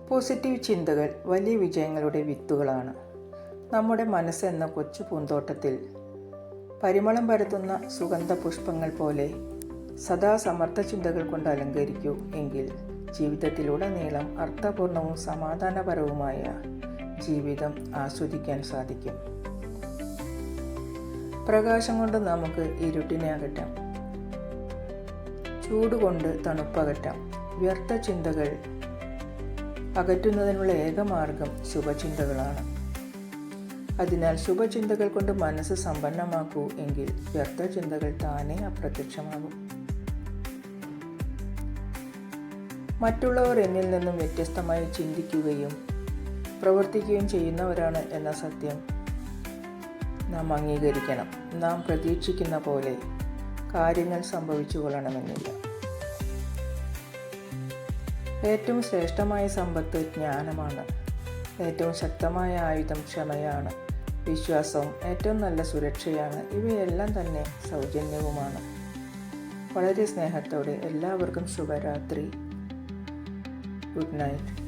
Positive ചിന്തകൾ വലിയ വിജയങ്ങളുടെ വിത്തുകളാണ്. നമ്മുടെ മനസ്സെന്ന കൊച്ചു പൂന്തോട്ടത്തിൽ പരിമളം പരത്തുന്ന സുഗന്ധ പുഷ്പങ്ങൾ പോലെ സദാ സമർത്ഥ ചിന്തകൾ കൊണ്ട് അലങ്കരിക്കൂ എങ്കിൽ ജീവിതത്തിലുടനീളം അർത്ഥപൂർണവും സമാധാനപരവുമായ ജീവിതം ആസ്വദിക്കാൻ സാധിക്കും. പ്രകാശം കൊണ്ട് നമുക്ക് ഇരുട്ടിനെ അകറ്റാം, ചൂടുകൊണ്ട് തണുപ്പകറ്റാം. വ്യർത്ഥ ചിന്തകൾ അകറ്റുന്നതിനുള്ള ഏക മാർഗം ശുഭചിന്തകളാണ്. അതിനാൽ ശുഭചിന്തകൾ കൊണ്ട് മനസ്സ് സമ്പന്നമാക്കൂ എങ്കിൽ വ്യർത്ഥ ചിന്തകൾ താനേ അപ്രത്യക്ഷമാകും. മറ്റുള്ളവർ എന്നിൽ നിന്നും വ്യത്യസ്തമായി ചിന്തിക്കുകയും പ്രവർത്തിക്കുകയും ചെയ്യുന്നവരാണ് എന്ന സത്യം നാം അംഗീകരിക്കണം. നാം പ്രതീക്ഷിക്കുന്ന പോലെ കാര്യങ്ങൾ സംഭവിച്ചു കൊള്ളണമെന്നില്ല. ഏറ്റവും ശ്രേഷ്ഠമായ സമ്പത്ത് ജ്ഞാനമാണ്. ഏറ്റവും ശക്തമായ ആയുധം ക്ഷമയാണ്. വിശ്വാസവും ഏറ്റവും നല്ല സുരക്ഷയാണ്. ഇവയെല്ലാം തന്നെ സൗജന്യവുമാണ്. വളരെ സ്നേഹത്തോടെ എല്ലാവർക്കും ശുഭരാത്രി. Good night.